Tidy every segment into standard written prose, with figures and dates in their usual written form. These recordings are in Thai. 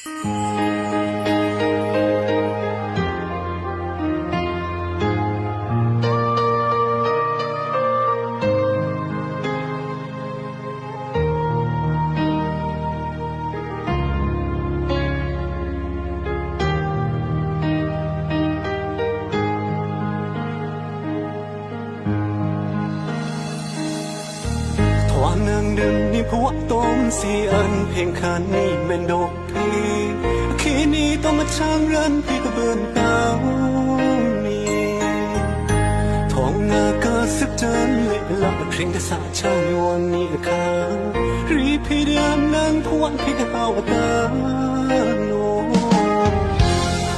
นางเดิมนี่พวกต้มสีอันเพียงคันนี่แม่นดอกพีขีนี้ต้องมาช่างรันพี่กระเบินเต้านี่ท้องงากาสึกจันเละลับเพลงกระสาช่างวันนี้ค่ะรีพี่เดียมนางพวนพี่กระเอาตาโน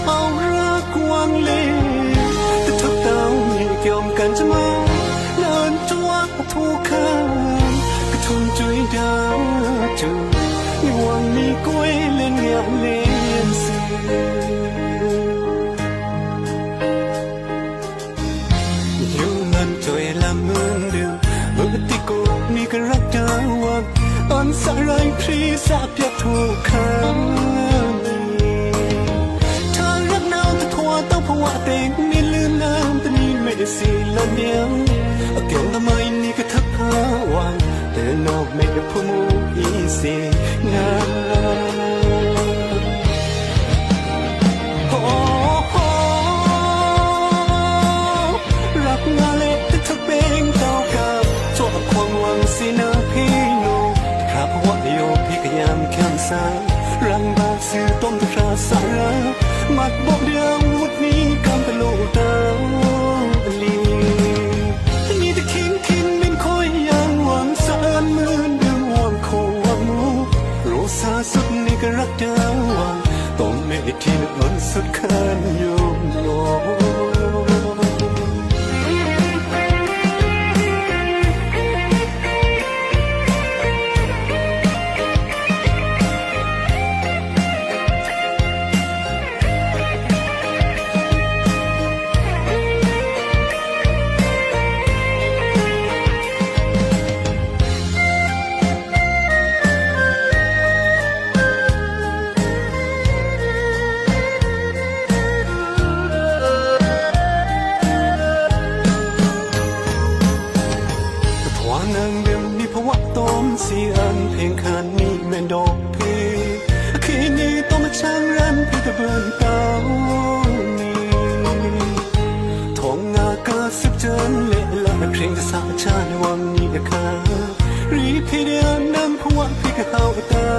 เอารักวางเล่แต่ทุกเต้ามีเกี่ยวกันจะมาเดินจวกทุกข้าทุนจุยดาวจูในวังมีกล้วยเล่นงานเล่นสิอยู่มันจอยละมือเดียวเมื่อติโกนี่ก็รักดาวังอันสลายพรีสาบยักทุกครั้งถ้ารักนาวแต่ทัวต้องภาวะเต็งไม่ลืมน้ำแต่นี่ไม่สิละเนียงเกี่ยวทำไมนี่ก็ทักพาวังแต่นอกไม่ได้พูดอีสินะโอ้โหรักงาเล็กแต่เธอเป็นเต้ากับจวบความหวังสินะพี่โนคราบว่าโยพี่ก็ยามแคมสายรังบาซื้อต้มตะคราสาระมัดบอกเดียววุดนี้กำเป็นโลกเต้าลีมีแต่คินเป็นคอยยังหวังสารมือเดิมหวังโควังมูรู้สาสุดนี่ก็รักดาววังต้องไม่ที่นึกมันสุดขันโยมโนนางเดิมนี่พวกต้มสีอันเพียงคันนี่แม่นดอกพีขีนี้ต้องมาช่างรันพี่ตะเบินเต้านี่ท้องงากาสึกจันเละละเพลงจะสาชาในวังนี้ค่ะรีพี่เดียนำพวกพี่ก็เอาตา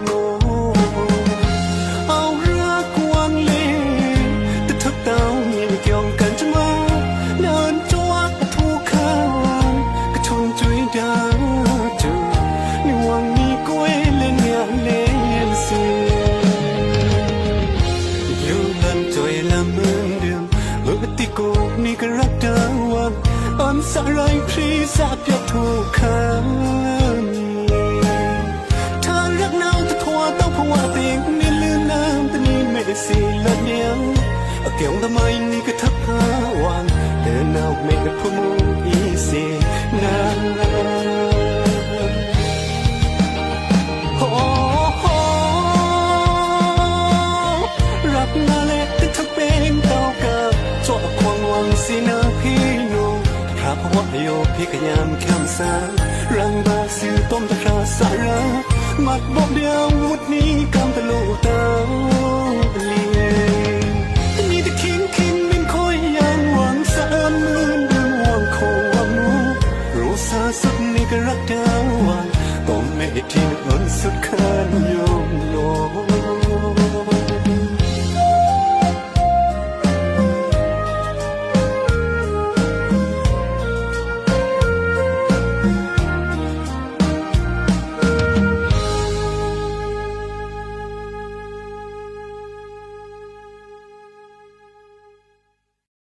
โนเอารักวางเล่แต่ทุกเต้ามีเกี่ยวกันจะมาเดินจวกทุกข้าวจุยดาวจูในวังมีกล้วยเล่นงานเล่นสิอยู่ลันจอยละมือเดิมเมื่อติโกนี่ก็รักดาวังอันสลายพรีสาบยักทุกครั้งถ้ารักนาวแต่ทัวต้องภาวะเต็งไม่ลืมน้ำแต่นี่ไม่ได้สิละเนียงเกี่ยวทำไมนี่ก็ทักพาวังแต่นาวไม่ได้พูดอีสินะโอ้โหรักนาเล็กแต่เธอเป็นเต้ากับจวบความหวังสินะพี่โนพระพวะโยพี่ก็ยามแคมสารังบาซื้อต้มตะคราสาระมัดบอกเดียววุดนี้กำเป็นโลกเต้าลีมีแต่คินเป็นคอยยังหวังสารมือเดิมหวังโควังมูรู้สาสุดนี่ก็รักดาววังต้องไม่ที่นึกมันสุด